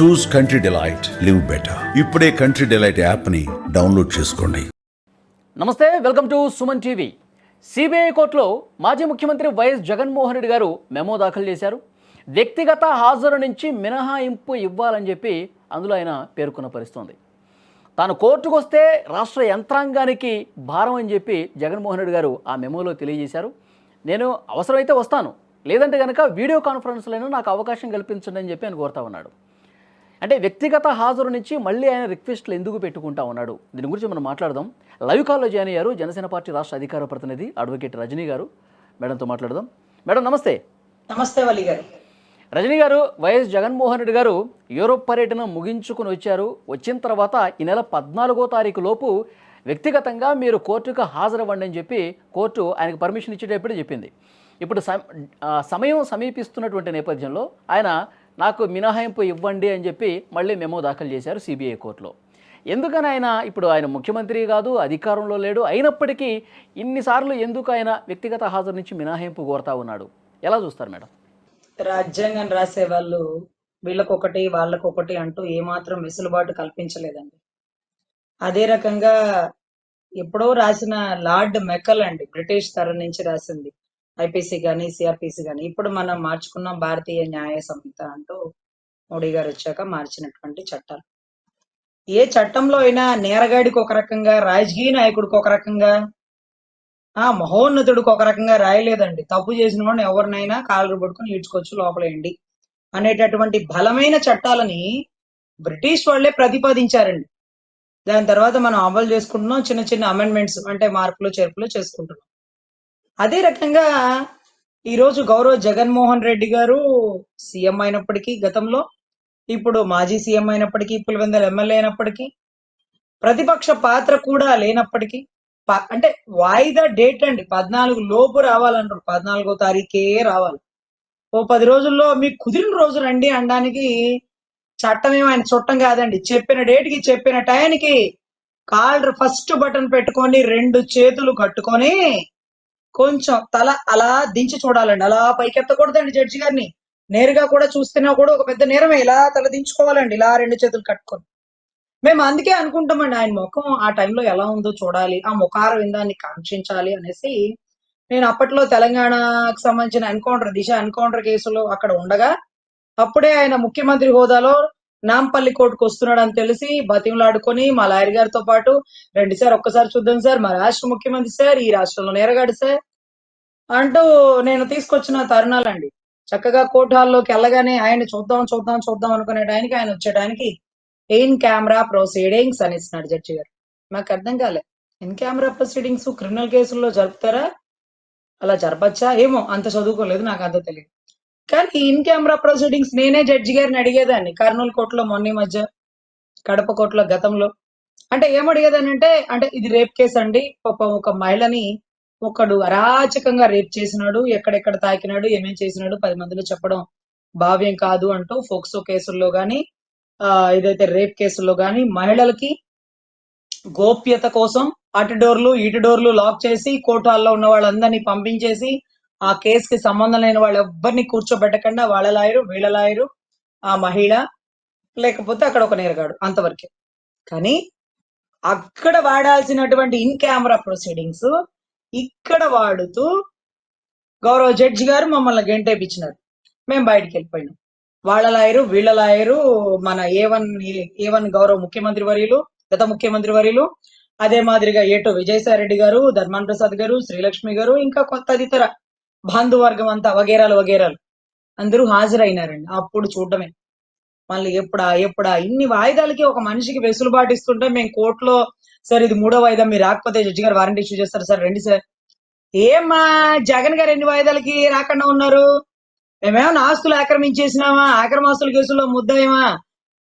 చూస్ country delight, live better. ఇప్పుడే country delight యాప్ని download చేసుకోండి. నమస్తే, welcome to Suman TV. CBI కోర్టులో మాజీ ముఖ్యమంత్రి వైఎస్ జగన్మోహన్ రెడ్డి గారు మెమో దాఖలు చేశారు. వ్యక్తిగత హాజరు నుంచి మినహాయింపు ఇవ్వాలని చెప్పి అందులో ఆయన పేర్కొన్న పరిస్థితుంది. తాను కోర్టుకు వస్తే రాష్ట్ర యంత్రాంగానికి భారం అని చెప్పి జగన్మోహన్ రెడ్డి గారు ఆ మెమోలో తెలియజేశారు. నేను అవసరమైతే వస్తాను, లేదంటే కనుక వీడియో కాన్ఫరెన్స్లోనూ నాకు అవకాశం కల్పించండి అని చెప్పి ఆయన కోరుతా ఉన్నాడు. అంటే వ్యక్తిగత హాజరు నుంచి మళ్ళీ ఆయన రిక్వెస్ట్లు ఎందుకు పెట్టుకుంటా ఉన్నాడు, దీని గురించి మనం మాట్లాడదాం. లైవ్ కాల్లో జాయిన్ అయ్యారు జనసేన పార్టీ రాష్ట్ర అధికార ప్రతినిధి అడ్వకేట్ రజనీ గారు. మేడంతో మాట్లాడదాం. మేడం నమస్తే. నమస్తే వలి గారు. రజనీ గారు, వైఎస్ జగన్మోహన్ రెడ్డి గారు యూరోప్ పర్యటన ముగించుకుని వచ్చారు. వచ్చిన తర్వాత ఈ నెల 14వ తారీఖు లోపు వ్యక్తిగతంగా మీరు కోర్టుకు హాజరవ్వండి అని చెప్పి కోర్టు ఆయనకు పర్మిషన్ ఇచ్చేటప్పుడు చెప్పింది. ఇప్పుడు సమయం సమీపిస్తున్నటువంటి నేపథ్యంలో ఆయన నాకు మినహాయింపు ఇవ్వండి అని చెప్పి మళ్ళీ మెమో దాఖలు చేశారు సిబిఐ కోర్టులో. ఎందుకని ఇప్పుడు ఆయన ముఖ్యమంత్రి కాదు, అధికారంలో లేడు, అయినప్పటికీ ఇన్నిసార్లు ఎందుకు ఆయన వ్యక్తిగత హాజరు నుంచి మినహాయింపు కోరుతా ఉన్నాడు? ఎలా చూస్తారు మేడం? రాజ్యాంగం రాసే వాళ్ళు వీళ్ళకొకటి వాళ్ళకొకటి అంటూ ఏమాత్రం వెసులుబాటు కల్పించలేదండి. అదే రకంగా ఎప్పుడో రాసిన లార్డ్ మెకల్ అండి, బ్రిటిష్ తరం నుంచి రాసింది, ఐపీసీ గాని సిఆర్పిసి గాని. ఇప్పుడు మనం మార్చుకున్నాం భారతీయ న్యాయ సంహిత అంటూ మోడీ గారు వచ్చాక మార్చినటువంటి చట్టాలు. ఏ చట్టంలో అయినా నేరగాడికి ఒక రకంగా, రాజకీయ నాయకుడికి ఒక రకంగా, మహోన్నతుడికి ఒక రకంగా రాయలేదండి. తప్పు చేసిన వాడిని ఎవరినైనా కాళ్ళు పట్టుకుని ఈడ్చుకోవచ్చు, లోపలేయండి అనేటటువంటి బలమైన చట్టాలని బ్రిటిష్ వాళ్లే ప్రతిపాదించారండి. దాని తర్వాత మనం అమలు చేసుకుంటున్నాం, చిన్న చిన్న అమెండ్మెంట్స్ అంటే మార్పులు చేర్పులు చేసుకుంటున్నాం. అదే రకంగా ఈరోజు గౌరవ జగన్మోహన్ రెడ్డి గారు సీఎం అయినప్పటికీ గతంలో, ఇప్పుడు మాజీ సీఎం అయినప్పటికీ, పులివెందుల ఎమ్మెల్యే అయినప్పటికీ, ప్రతిపక్ష పాత్ర కూడా లేనప్పటికీ, అంటే వాయిదా డేట్ అండి 14 లోపు రావాలంటారు. 14వ తారీఖే రావాలి. ఓ 10 రోజుల్లో మీకు కుదిరిన రోజు రండి అనడానికి చట్టం ఏమో ఆయన చుట్టం కాదండి. చెప్పిన డేట్కి చెప్పిన టైంకి కాలర్ ఫస్ట్ బటన్ పెట్టుకొని 2 చేతులు కట్టుకొని కొంచెం తల అలా దించి చూడాలండి. అలా పైకెత్తకూడదండి జడ్జి గారిని. నేరుగా కూడా చూస్తున్నా కూడా ఒక పెద్ద నేరమే. ఇలా తల దించుకోవాలండి, ఇలా 2 చేతులు కట్టుకొని. మేము అందుకే అనుకుంటామండి, ఆయన ముఖం ఆ టైంలో ఎలా ఉందో చూడాలి, ఆ ముఖార విందాన్ని కాంక్షించాలి అనేసి. నేను అప్పట్లో తెలంగాణకు సంబంధించిన దిశ ఎన్కౌంటర్ కేసులో అక్కడ ఉండగా, అప్పుడే ఆయన ముఖ్యమంత్రి హోదాలో నాంపల్లి కోర్టుకు వస్తున్నాడు అని తెలిసి బతిమలాడుకొని మా లాయర్ గారితో పాటు, రండి సార్ ఒక్కసారి చూద్దాం సార్, మా రాష్ట్ర ముఖ్యమంత్రి సార్, ఈ రాష్ట్రంలో నేరగాడు సార్ అంటూ నేను తీసుకొచ్చిన తరుణాలండి. చక్కగా కోర్టు హాల్లోకి వెళ్ళగానే ఆయన చూద్దాం చూద్దాం చూద్దాం అనుకునే టైంకి ఆయన వచ్చేటానికి ఇన్ కెమెరా ప్రొసీడింగ్స్ అనేసినాడు జడ్జి గారు. నాకు అర్థం కాలే, ఇన్ కెమెరా ప్రొసీడింగ్స్ క్రిమినల్ కేసుల్లో జరుపుతారా? అలా జరపచ్చా? ఏమో, అంత చదువుకోలేదు, నాకు అంత తెలియదు. కానీ ఇన్ కెమెరా ప్రొసీడింగ్స్ నేనే జడ్జి గారిని అడిగేదాన్ని. కర్నూలు కోర్టులో మొన్న మధ్య, కడప కోర్టులో గతంలో. అంటే ఏమడిగేదాన్ని అంటే ఇది రేప్ కేసు అండి, ఒక మహిళని ఒకడు అరాచకంగా రేప్ చేసినాడు, ఎక్కడెక్కడ తాకినాడు, ఏమేం చేసినాడు 10 మందిలో చెప్పడం భావ్యం కాదు అంటూ ఫోక్సో కేసుల్లో గాని, ఏదైతే రేప్ కేసుల్లో గాని మహిళలకి గోప్యత కోసం అటు డోర్లు ఇటు డోర్లు లాక్ చేసి కోర్టు హాల్లో ఉన్న వాళ్ళందరినీ పంపించేసి ఆ కేసుకి సంబంధం లేని వాళ్ళు ఎవ్వరిని కూర్చోబెట్టకుండా వాళ్ళ లాయరు, వీళ్ళ లాయరు, ఆ మహిళ, లేకపోతే అక్కడ ఒక నేరగాడు, అంతవరకే. కానీ అక్కడ వాడాల్సినటువంటి ఇన్ కెమెరా ప్రొసీడింగ్స్ ఇక్కడ వాడుతూ గౌరవ జడ్జి గారు మమ్మల్ని గెంటేపించినారు. మేము బయటికి వెళ్ళిపోయినాం. వాళ్ళ లాయరు, వీళ్ళ లాయరు, మన ఏవన్ గౌరవ ముఖ్యమంత్రి వర్యులు, గత ముఖ్యమంత్రి వర్యులు, అదే మాదిరిగా ఏటో విజయసాయి రెడ్డి గారు, ధర్మాన్ ప్రసాద్ గారు, శ్రీలక్ష్మి గారు, ఇంకా తదితర బంధువర్గం అంతా వగేరాలు అందరూ హాజరైనారండి. అప్పుడు చూడటమే. మళ్ళీ ఎప్పుడా ఇన్ని వాయిదాలకి ఒక మనిషికి వెసులుబాటు ఇస్తుంటే మేము కోర్టులో, సార్ ఇది 3వ వాయిదా, మీరు రాకపోతే జడ్జి గారు వారెంట్ ఇష్యూ చేస్తారు సార్, రండి సార్. ఏమ్మా జగన్ గారు ఎన్ని వాయిదాలకి రాకుండా ఉన్నారు? మేమేమన్నా ఆస్తులు ఆక్రమించేసినామా? ఆక్రమాస్తుల కేసులో ముద్దాయమా?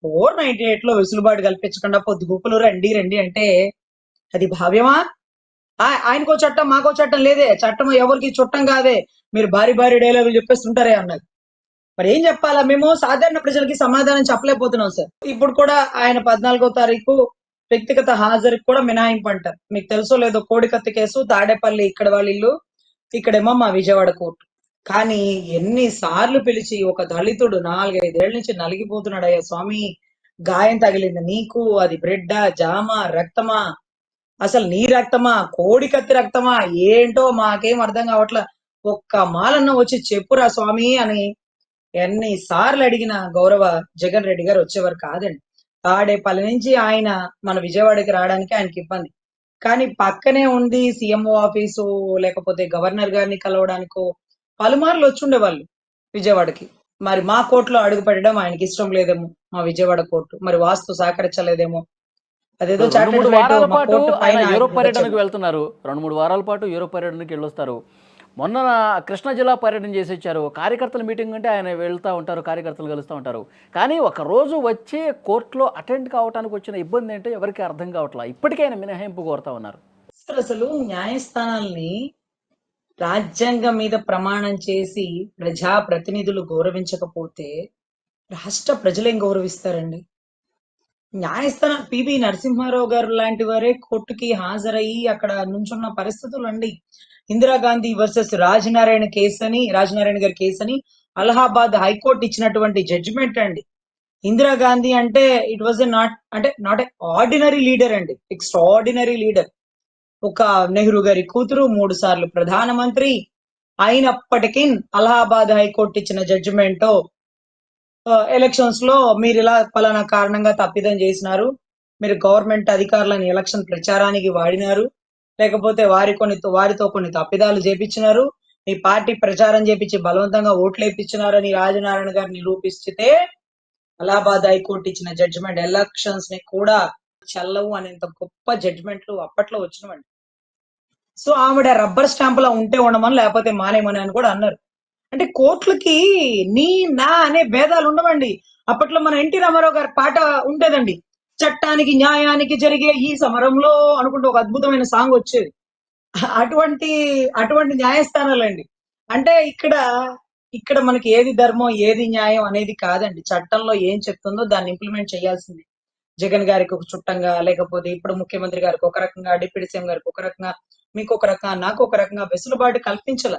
498 లో వెసులుబాటు కల్పించకుండా పొద్దుగుప్పులు రండి అంటే అది భావ్యమా? ఆయనకో చట్టం మాకో చట్టం లేదే, చట్టం ఎవరికి చుట్టం కాదే, మీరు భారీ డైలాగులు చెప్పేస్తుంటారే అన్నది. మరి ఏం చెప్పాలా? మేము సాధారణ ప్రజలకి సమాధానం చెప్పలేకపోతున్నాం సార్. ఇప్పుడు కూడా ఆయన 14వ తారీఖు వ్యక్తిగత హాజరుకి కూడా మినహాయింపు అంటారు. మీకు తెలుసో లేదో, కోడికత్తి కేసు, తాడేపల్లి ఇక్కడ వాళ్ళ ఇల్లు, ఇక్కడేమో మా విజయవాడ కోర్టు. కానీ ఎన్నిసార్లు పిలిచి ఒక దళితుడు 4-5 ఏళ్ల నుంచి నలిగిపోతున్నాడయ్యా స్వామి, గాయం తగిలింది నీకు, అది బ్రెడ్డా, జామా, రక్తమా, అసలు నీ రక్తమా, కోడి కత్తి రక్తమా, ఏంటో మాకేం అర్థం కావట్లా, ఒక్క మాలన్న వచ్చి చెప్పురా స్వామి అని ఎన్నిసార్లు అడిగిన గౌరవ జగన్ రెడ్డి గారు వచ్చేవారు కాదండి. తాడేపల్లి నుంచి ఆయన మన విజయవాడకి రావడానికి ఆయనకి ఇబ్బంది. కానీ పక్కనే ఉంది సీఎంఓ ఆఫీసు, లేకపోతే గవర్నర్ గారిని కలవడానికో పలుమార్లు వచ్చుండేవాళ్ళు విజయవాడకి. మరి మా కోర్టులో అడుగు పెట్టడం ఆయనకి ఇష్టం లేదేమో, మా విజయవాడ కోర్టు మరి వాస్తు సహకరించలేదేమో. అదేదో రెండు మూడు చార్టెడ్ ఫ్లైట్ వారాల మా పాటు కోర్టు ఆయన పైన యూరోప్ ఆయనకి పర్యటనకు వచ్చారు. వెళ్తున్నారు. 2-3 వారాల పాటు యూరోప్ పర్యటనకి వెళ్ళొస్తారు. మొన్న కృష్ణా జిల్లా పర్యటన చేసి వచ్చారు. కార్యకర్తల మీటింగ్ అంటే ఆయన వెళ్తూ ఉంటారు, కార్యకర్తలు కలుస్తూ ఉంటారు. కానీ ఒక రోజు వచ్చి కోర్టులో అటెండ్ కావడానికి వచ్చిన ఇబ్బంది ఏంటో ఎవరికి అర్థం కావట్లా. ఇప్పటికీ ఆయన మినహాయింపు కోరుతా ఉన్నారు. అసలు న్యాయస్థానాల్ని రాజ్యాంగం మీద ప్రమాణం చేసి ప్రజా ప్రతినిధులు గౌరవించకపోతే రాష్ట్ర ప్రజలేం గౌరవిస్తారండి? న్యాయస్థానం పివి నరసింహారావు గారు లాంటి వారే కోర్టుకి హాజరయ్యి అక్కడ నుంచున్న పరిస్థితులు అండి. ఇందిరాగాంధీ వర్సెస్ రాజనారాయణ గారి కేసు అని అలహాబాద్ హైకోర్టు ఇచ్చినటువంటి జడ్జిమెంట్ అండి. ఇందిరాగాంధీ అంటే it was not a ordinary leader అండి, ఎక్స్ట్రాఆర్డినరీ లీడర్. ఒక నెహ్రూ గారి కూతురు, 3 సార్లు ప్రధానమంత్రి అయినప్పటికీ అలహాబాద్ హైకోర్టు ఇచ్చిన జడ్జిమెంట్ ఎలక్షన్స్ లో మీరు ఇలా పలానా కారణంగా తప్పిదం చేసినారు, మీరు గవర్నమెంట్ అధికారులను ఎలక్షన్ ప్రచారానికి వాడినారు, లేకపోతే వారితో కొన్ని తప్పిదాలు చేపించినారు, మీ పార్టీ ప్రచారం చేపించి బలవంతంగా ఓట్లు వేయించినారని రాజనారాయణ గారు నిరూపిస్తే అలహాబాద్ హైకోర్టు ఇచ్చిన జడ్జిమెంట్ ఎలక్షన్స్ ని కూడా చల్లవు అనేంత గొప్ప జడ్జిమెంట్లు అప్పట్లో వచ్చినవండి. సో ఆవిడ రబ్బర్ స్టాంప్ లా ఉంటే ఉండమని, లేకపోతే మానేమని అని కూడా అన్నారు. అంటే కోర్టులకి నీ నా అనే భేదాలు ఉండవండి. అప్పట్లో మన ఎన్టీ రామారావు గారి పాట ఉండేదండి, చట్టానికి న్యాయానికి జరిగే ఈ సమరంలో అనుకుంటూ ఒక అద్భుతమైన సాంగ్ వచ్చేది. అటువంటి అటువంటి న్యాయస్థానాలండి. అంటే ఇక్కడ మనకి ఏది ధర్మం ఏది న్యాయం అనేది కాదండి, చట్టంలో ఏం చెప్తుందో దాన్ని ఇంప్లిమెంట్ చేయాల్సింది. జగన్ గారికి ఒక చుట్టంగా, లేకపోతే ఇప్పుడు ముఖ్యమంత్రి గారికి ఒక రకంగా, డిప్యూటీ సీఎం గారికి ఒక రకంగా, మీకు ఒక రకంగా, నాకు ఒక రకంగా వెసులుబాటు కల్పించాల.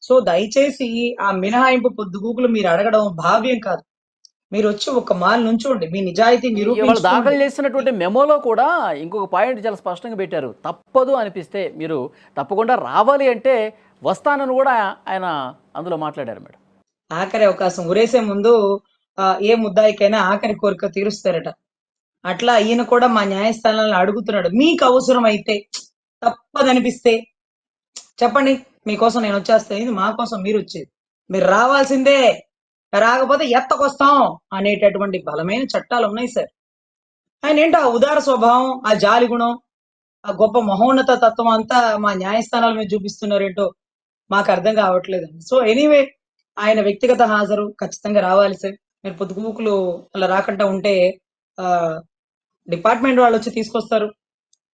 సో దయచేసి ఆ మినహాయింపు పొద్దుగూకులు మీరు అడగడం భావ్యం కాదు. మీరు వచ్చి ఒక మాల్ నుంచోండి, మీ నిజాయితీ ఇవాళ నిరూపించుకోండి. దాఖలు చేసినటువంటి మెమోలో కూడా ఇంకొక పాయింట్ చాలా స్పష్టంగా పెట్టారు. తప్పదు అనిపిస్తే మీరు తప్పకుండా రావాలి అంటే వస్తానని కూడా ఆయన అందులో మాట్లాడారు మేడం. ఆఖరి అవకాశం ఉరేసే ముందు ఏ ముద్దాయికైనా ఆఖరి కోరిక తీరుస్తారట. అట్లా ఈయన కూడా మా న్యాయస్థానాలను అడుగుతున్నాడు, మీకు అవసరం అయితే తప్పదనిపిస్తే చెప్పండి, మీకోసం నేను వచ్చేస్తా. ఇది మా కోసం మీరు వచ్చేది, మీరు రావాల్సిందే, రాకపోతే ఎత్తకొస్తాం అనేటటువంటి బలమైన చట్టాలు ఉన్నాయి సార్. ఆయన ఏంటో ఆ ఉదార స్వభావం, ఆ జాలి గుణం, ఆ గొప్ప మహోన్నత తత్వం అంతా మా న్యాయస్థానాల మీద చూపిస్తున్నారేంటో మాకు అర్థం కావట్లేదు. సో ఎనీవే, ఆయన వ్యక్తిగత హాజరు ఖచ్చితంగా రావాలి సార్. మీరు పొద్దుగూకులు అలా రాకుండా ఉంటే ఆ డిపార్ట్మెంట్ వాళ్ళు వచ్చి తీసుకొస్తారు,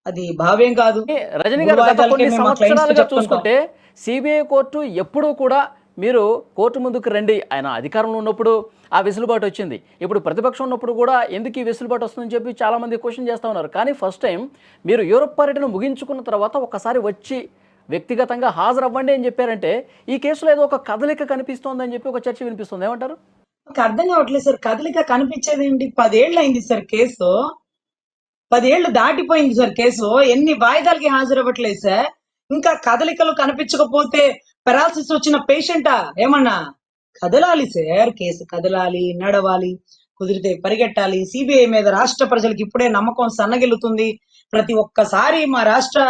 అది భావ్యం కాదు. రజనీ మూడు గారు గత వాయిదాలకే కొన్ని మేము మా క్లయింట్స్ కి సంవత్సరాలుగా చెప్తుంటాం. చూసుకుంటే సిబిఐ కోర్టు ఎప్పుడూ కూడా మీరు కోర్టు ముందుకు రండి, ఆయన అధికారంలో ఉన్నప్పుడు ఆ వెసులుబాటు వచ్చింది, ఇప్పుడు ప్రతిపక్షం ఉన్నప్పుడు కూడా ఎందుకు ఈ వెసులుబాటు వస్తుందని చెప్పి చాలామంది క్వశ్చన్ చేస్తూ ఉన్నారు. కానీ ఫస్ట్ టైం మీరు యూరోప్ పర్యటన ముగించుకున్న తర్వాత ఒకసారి వచ్చి వ్యక్తిగతంగా హాజరవ్వండి అని చెప్పారంటే ఈ కేసులో ఏదో ఒక కదలిక కనిపిస్తోందని చెప్పి ఒక చర్చ వినిపిస్తుంది. ఏమంటారు? నాకు అర్థం కావట్లేదు సార్, కదలిక కనిపించేది ఏంటి? 10 ఏళ్ళు అయింది సార్ కేసు, 10 ఏళ్ళు దాటిపోయింది సార్ కేసు, ఎన్ని వాయిదాలకి హాజరవ్వట్లేదు సార్. ఇంకా కదలికలు కనిపించకపోతే పెరాలసిస్ వచ్చిన పేషెంటా ఏమన్నా? కదలాలి సార్, కేసు కదలాలి, నడవాలి, కుదిరితే పరిగెట్టాలి. సిబిఐ మీద రాష్ట్ర ప్రజలకు ఇప్పుడే నమ్మకం సన్నగిల్లుతుంది. ప్రతి ఒక్కసారి మా రాష్ట్ర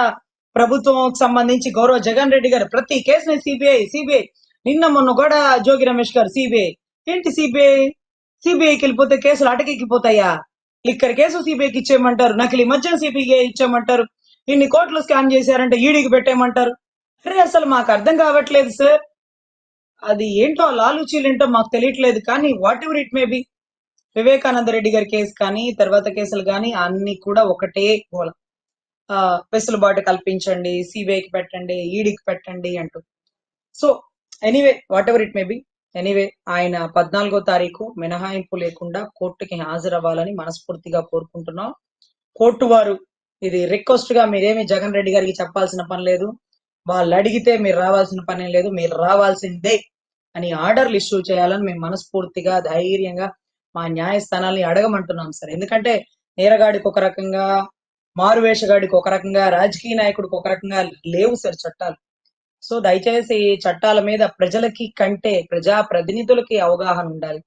ప్రభుత్వం సంబంధించి గౌరవ జగన్ రెడ్డి గారు ప్రతి కేసుని సిబిఐ నిన్న మొన్న కూడా జోగి రమేష్ గారు సిబిఐ ఏంటి సిబిఐకి వెళ్ళిపోతే కేసులు అటకెక్కిపోతాయా? లిక్కర్ కేసు సిబిఐకి ఇచ్చేయమంటారు, నకిలీ మద్యం సిబిఐ ఇచ్చేయమంటారు, ఇన్ని కోట్లు స్కామ్ చేశారంటే ఈడీకి పెట్టేయమంటారు. అరే అసలు మాకు అర్థం కావట్లేదు సార్. అది ఏంటో ఆ లాలూచీలు ఏంటో మాకు తెలియట్లేదు. కానీ what ever it may be, Vivekananda Reddy గారి కేసు కానీ తర్వాత కేసులు కానీ అన్ని కూడా ఒకటే గోల, వెసులుబాటు కల్పించండి, సిబిఐకి పెట్టండి, ఈడీకి పెట్టండి అంటూ. So anyway, what ever it may be, anyway ఆయన 14వ తారీఖు మినహాయింపు లేకుండా కోర్టుకి హాజరవ్వాలని మనస్ఫూర్తిగా కోరుకుంటున్నాం. కోర్టు వారు ఇది రిక్వెస్ట్ గా మీరేమి జగన్ రెడ్డి గారికి చెప్పాల్సిన పని లేదు. వాళ్ళు అడిగితే మీరు రావాల్సిన పని లేదు, మీరు రావాల్సిందే అని ఆర్డర్లు ఇష్యూ చేయాలని మేము మనస్ఫూర్తిగా ధైర్యంగా మా న్యాయస్థానాల్ని అడగమంటున్నాం సార్. ఎందుకంటే నేరగాడికి ఒక రకంగా, మారువేషగాడికి ఒక రకంగా, రాజకీయ నాయకుడికి ఒక రకంగా లేవు సార్ చట్టాలు. సో దయచేసి చట్టాల మీద ప్రజలకి కంటే ప్రజా ప్రతినిధులకి అవగాహన ఉండాలి.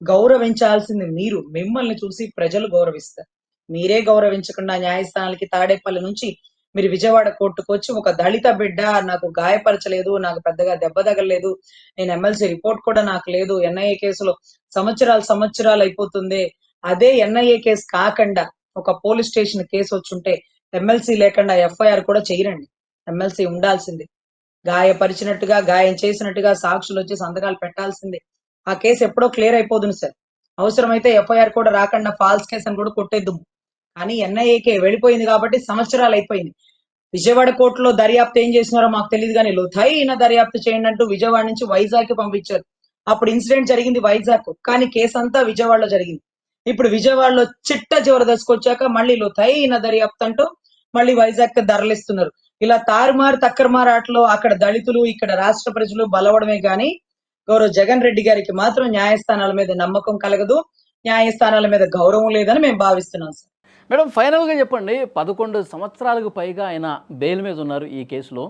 గౌరవించాల్సింది మీరు, మిమ్మల్ని చూసి ప్రజలు గౌరవిస్తారు. మీరే గౌరవించకుండా న్యాయస్థానాలకి తాడేపల్లి నుంచి మీరు విజయవాడ కోర్టుకు వచ్చి ఒక దళిత బిడ్డ నాకు గాయపరచలేదు, నాకు పెద్దగా దెబ్బ తగలలేదు, నేను ఎమ్మెల్సీ రిపోర్ట్ కూడా నాకు లేదు, ఎన్ఐఏ కేసులో సంవత్సరాలు అయిపోతుంది, అదే ఎన్ఐఏ కేసు కాకుండా ఒక పోలీస్ స్టేషన్ కేసు వచ్చుంటే ఎమ్మెల్సీ లేకుండా ఎఫ్ఐఆర్ కూడా చేయరండి. ఎమ్మెల్సీ ఉండాల్సిందే. గాయపరిచినట్టుగా, గాయం చేసినట్టుగా సాక్షులు వచ్చి సంతకాలు పెట్టాల్సిందే. ఆ కేసు ఎప్పుడో క్లియర్ అయిపోతుంది సార్. అవసరమైతే ఎఫ్ఐఆర్ కూడా రాకుండా ఫాల్స్ కేసు అని కూడా కొట్టేద్దుము. కానీ ఎన్ఐఏకే వెళ్ళిపోయింది కాబట్టి సంవత్సరాలు అయిపోయింది. విజయవాడ కోర్టులో దర్యాప్తు ఏం చేసినారో మాకు తెలియదు కానీ లోతైన దర్యాప్తు చేయండి అంటూ విజయవాడ నుంచి వైజాగ్ కి పంపించారు. అప్పుడు ఇన్సిడెంట్ జరిగింది వైజాగ్, కానీ కేసు అంతా విజయవాడలో జరిగింది. ఇప్పుడు విజయవాడలో చిట్ట చివరి దశకు వచ్చాక మళ్ళీ లోతైన దర్యాప్తు అంటూ మళ్ళీ వైజాగ్ కి తరలిస్తున్నారు. ఇలా తారుమారు తక్కరమారు ఆటలో అక్కడ దళితులు, ఇక్కడ రాష్ట్ర ప్రజలు బలవడమే గాని గౌరవ జగన్ రెడ్డి గారికి మాత్రం న్యాయస్థానాల మీద నమ్మకం కలగదు, న్యాయస్థానాల మీద గౌరవం లేదని మేము భావిస్తున్నాం సార్. మేడం, ఫైనల్గా చెప్పండి, 11 సంవత్సరాలకు పైగా ఆయన బెయిల్ మీద ఉన్నారు ఈ కేసులో.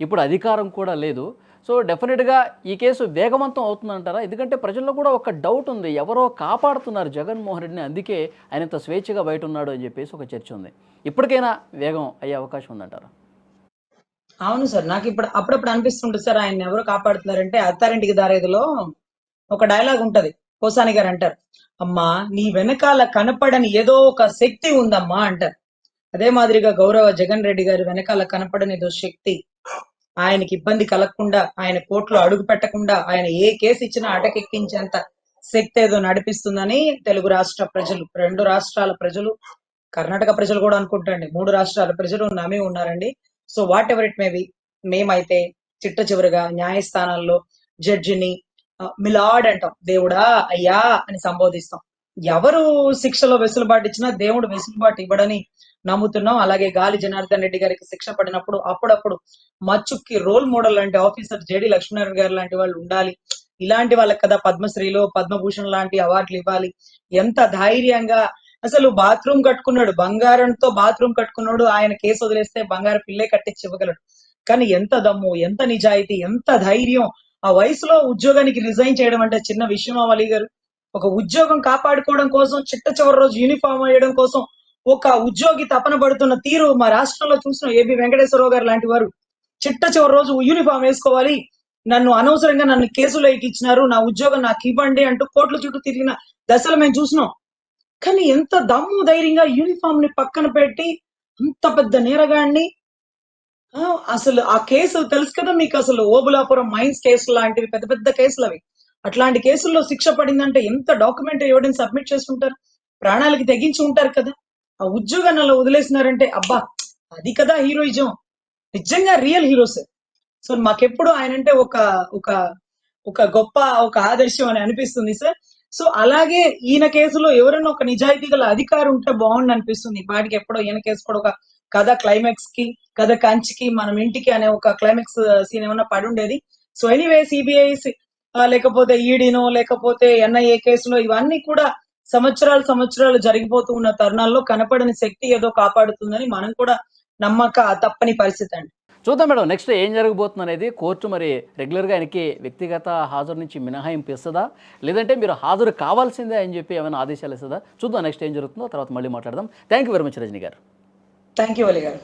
ఇప్పుడు అధికారం కూడా లేదు. సో డెఫినెట్గా ఈ కేసు వేగవంతం అవుతుందంటారా? ఎందుకంటే ప్రజల్లో కూడా ఒక డౌట్ ఉంది, ఎవరో కాపాడుతున్నారు జగన్మోహన్ రెడ్డిని, అందుకే ఆయన ఇంత స్వేచ్ఛగా బయట ఉన్నాడు అని చెప్పేసి ఒక చర్చ ఉంది. ఇప్పటికైనా వేగం అయ్యే అవకాశం ఉందంటారా? అవును సార్, నాకు ఇప్పుడు అప్పుడప్పుడు అనిపిస్తుంటుంది సార్, ఆయన ఎవరు కాపాడుతున్నారంటే అత్తారింటికి దారేదిలో ఒక డైలాగ్ ఉంటది. కోసాని గారు అంటారు, అమ్మా నీ వెనకాల కనపడని ఏదో ఒక శక్తి ఉందమ్మా అంటారు. అదే మాదిరిగా గౌరవ జగన్ రెడ్డి గారి వెనకాల కనపడని ఏదో శక్తి, ఆయనకి ఇబ్బంది కలగకుండా, ఆయన కోర్టులో అడుగు పెట్టకుండా, ఆయన ఏ కేసు ఇచ్చినా అటకెక్కించేంత శక్తి ఏదో నడిపిస్తుందని తెలుగు రాష్ట్ర ప్రజలు, 2 రాష్ట్రాల ప్రజలు, కర్ణాటక ప్రజలు కూడా అనుకుంటండి, 3 రాష్ట్రాల ప్రజలు నమ్మి ఉన్నారండి. So what ever it may be, మేమైతే చిట్ట చివరిగా న్యాయస్థానాల్లో జడ్జిని మిలాడ్ అంటాం, దేవుడా అయ్యా అని సంబోధిస్తాం. ఎవరు శిక్షలో వెసులుబాటు ఇచ్చినా దేవుడు వెసులుబాటు ఇవ్వడని నమ్ముతున్నాం. అలాగే గాలి జనార్దన్ రెడ్డి గారికి శిక్ష పడినప్పుడు అప్పుడప్పుడు మచ్చుక్కి రోల్ మోడల్ లాంటి ఆఫీసర్ జేడి లక్ష్మీనారాయణ గారు లాంటి వాళ్ళు ఉండాలి. ఇలాంటి వాళ్ళకి కదా పద్మశ్రీలో పద్మభూషణ్ లాంటి అవార్డులు ఇవ్వాలి. ఎంత ధైర్యంగా అసలు బాత్రూమ్ కట్టుకున్నాడు, బంగారంతో బాత్రూమ్ కట్టుకున్నాడు, ఆయన కేసు వదిలేస్తే బంగారు పిల్లే కట్టించి ఇవ్వగలడు. కానీ ఎంత దమ్ము, ఎంత నిజాయితీ, ఎంత ధైర్యం. ఆ వయసులో ఉద్యోగానికి రిజైన్ చేయడం అంటే చిన్న విషయం అలీ గారు. ఒక ఉద్యోగం కాపాడుకోవడం కోసం, చిట్ట చివరి రోజు యూనిఫామ్ వేయడం కోసం ఒక ఉద్యోగి తపన పడుతున్న తీరు మా రాష్ట్రంలో చూసిన ఏబి వెంకటేశ్వరరావు గారు లాంటి వారు చిట్ట చివరి రోజు యూనిఫామ్ వేసుకోవాలి, అనవసరంగా నన్ను కేసులో ఎక్కించినారు, నా ఉద్యోగం నాకు ఇవ్వండి అంటూ కోర్టుల చుట్టూ తిరిగిన దశలు మేము చూసినాం. కానీ ఎంత దమ్ము ధైర్యంగా యూనిఫామ్ ని పక్కన పెట్టి అంత పెద్ద నేరగాడిని, అసలు ఆ కేసు తెలుసు కదా మీకు, అసలు ఓబులాపురం మైన్స్ కేసు లాంటివి పెద్ద పెద్ద కేసులు అవి. అట్లాంటి కేసుల్లో శిక్ష పడిందంటే ఎంత డాక్యుమెంటరీ ఎవిడెన్స్ సబ్మిట్ చేసుకుంటారు, ప్రాణాలకి తెగించి ఉంటారు కదా. ఆ ఉద్యోగాన్ని అలా వదిలేసినారంటే అబ్బా, అది కదా హీరోయిజం, నిజంగా రియల్ హీరోస్. సో మాకెప్పుడు ఆయన అంటే ఒక ఒక ఒక గొప్ప ఒక ఆదర్శం అని అనిపిస్తుంది సార్. సో అలాగే ఈయన కేసులో ఎవరైనా ఒక నిజాయితీ గల అధికారి ఉంటే బాగుండు అనిపిస్తుంది. వాటికి ఎప్పుడో ఈయన కేసు కూడా ఒక కథ క్లైమాక్స్ కి, కథ కంచికి మనం ఇంటికి అనే ఒక క్లైమాక్స్ సీన్ ఏమైనా పడి ఉండేది. సో ఎనీవే సిబిఐ లేకపోతే ఈడీనో లేకపోతే ఎన్ఐఏ కేసులో ఇవన్నీ కూడా సంవత్సరాలు జరిగిపోతూ ఉన్న తరుణాల్లో కనపడని శక్తి ఏదో కాపాడుతుందని మనం కూడా నమ్మక తప్పని పరిస్థితి అండి. చూద్దాం మేడం, నెక్స్ట్ ఏం జరగబోతుంది అనేది. కోర్టు మరి రెగ్యులర్గా ఆయనకి వ్యక్తిగత హాజరు నుంచి మినహాయింపు ఇస్తుందా, లేదంటే మీరు హాజరు కావాల్సిందే అని చెప్పి ఏమైనా ఆదేశాలు ఇస్తుందా? చూద్దాం నెక్స్ట్ ఏం జరుగుతుందో, తర్వాత మళ్ళీ మాట్లాడదాం. Thank you very much Rajani గారు. థ్యాంక్ యూ అలీ గారు.